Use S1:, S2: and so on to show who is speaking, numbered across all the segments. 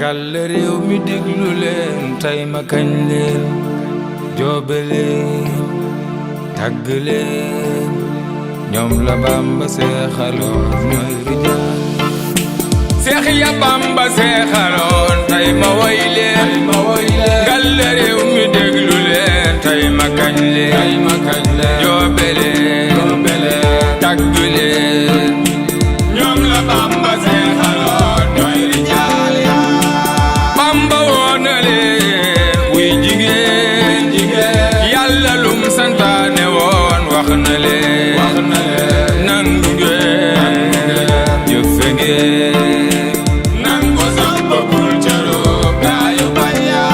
S1: gàll réew mi diglu leen tey ma kañ leen joobe leen tagg leen ñoom la Bamba seexaloon ñooy rijaal seex ya Bamba seexaloon tey ma woy leen gàll réew mi diglu leen tey ma kañ leen joobe leen tagg leen ñoom la Bamba seexaloon ñooy rijaal ya Bamba woona leen wuy jigéen Yàlla lum santaane woon wax na leen nangu ngeen jëfe ngeen nangu sax bëggul caroob gaayu bañ ya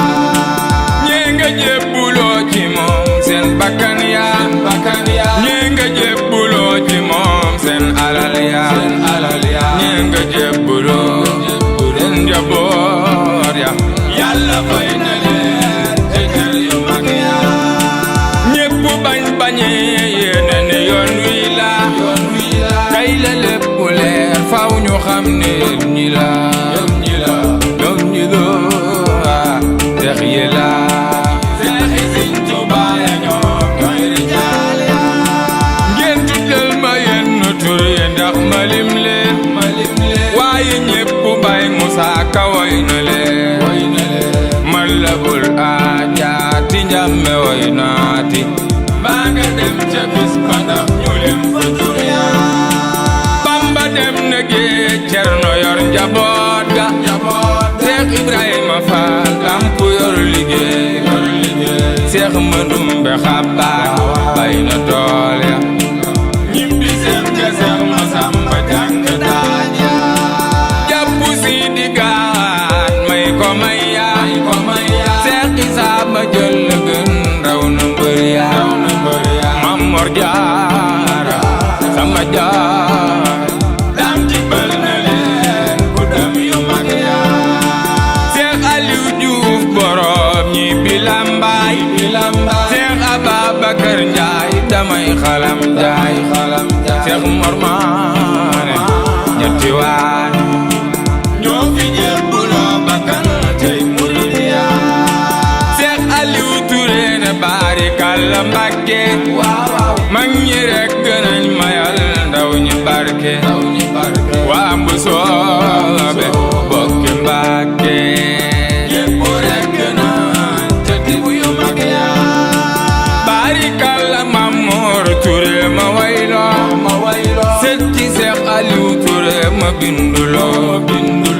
S1: ñee nga jébbuloo ci moom seen bakkan ya ñee nga jébbuloo ci moom seen alal ya ñee nga jébbuloo seen njaboot ya Yàlla fay na leen ci kër yu mag ya ñépp bañee yéene ne yoon wi la tey la lépp leer faw ñu xam ne ñi la ñoom ñi la seex yi la seexi Sëñ Tuubaa ya ñoom ñooy rijaal ya ngeen tuddal ma yenn tur yi ndax ma lim leen waaye ñépp bay Musaa Ka woy na leen man la bul aajaati njàmme woy naati baa nga dem ca bis ba ndax ñu lim fa tur ya Bamba dem na géej Cerno yor njaboot ga Seex Ibrahima Faal Lamp yor liggéey Seex Mandumbe Xabaan bay na tool ya ñibbi seem ca Seex Masamba jàng daaj ya jàpp si di gaan may ko may ya Seex Isaa ma jël la gën raw na mbër ya Mam Mor Jaara sama jaar dam jibal na leen ku dem yu mag ya Seex Aliou Diouf borom ñi bi lambaay Seex Ababakar Njaay damay xalam jaay Seex Mor Maane ñetti waan ñoo fi jébbuloo bakkan tey murid ya Seex Aliou Touré ne barikalla Mbàkke mag ñi rekk nañ mayal ndaw ñi barke waa mbu soobe bokki Mbàkke ñépp rekk nañ ca dibu yu mag ya barikalla Mamoor Touré ma wayloo sët ci Seex Aliou Touré ma binduloo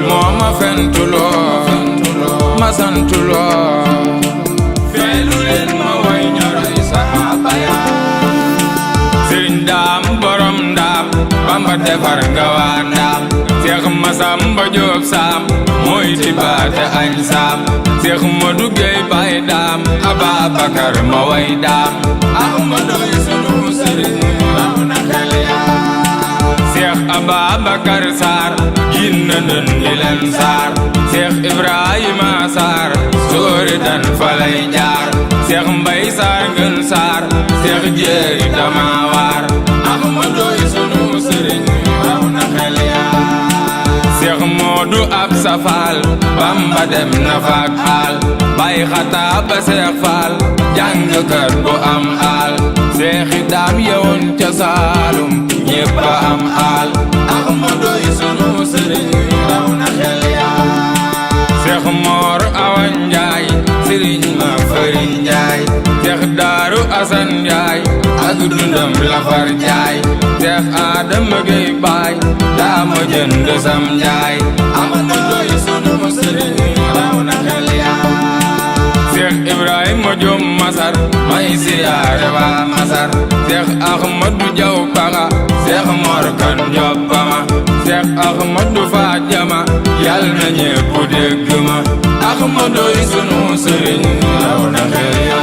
S1: moo ma fentuloo ma santuloo feelu leen ma way ñoroy saxaaba ya Sëriñ Daam borom Ndaam Bamba defar nga waa Ndaam Seex Masamba Jóob Saam mooy tibaate añ saam Seex Madu Gey Baay Daam Ababakar ma way Daam Ahmadoy sunu sëriñ raw na xel ya Seex Ababakar Saar jinna nan ni leen saar Seex Ibrahima Saar soori dan falay jaar Seex Mbay Saar ngën saar Seex Jéeri dama waar Ahmadoy sunu sëriñ raw na xel ya Seex Moodu Absa Faal Bamba dem na faak xaal Bay Xataa ba Seex Faal jàngkat bu am aal Seexi Daam yewoon ca Saalum ñépp a am aal Ahmadoy sunu sëriñ raw na xel ya Seex Moor Awa Njaay sëriñ ma fari Njaay Seex Daaru Asan Njaay ak dundam la far jaay Seex Adama Gey Baay daa ma jënd sam Njaay Ahmadoy sunu sëriñ raw na xel ya Seex Ibrahima Jom Masar may siyaare waa Masar Seex Ahmadu Jaw Paxa Seex Mor Kan Jobbama Seex Ahmadu Faajama yal na ñépp dégg ma Ahmadoy sunu sëriñ raw na xel ya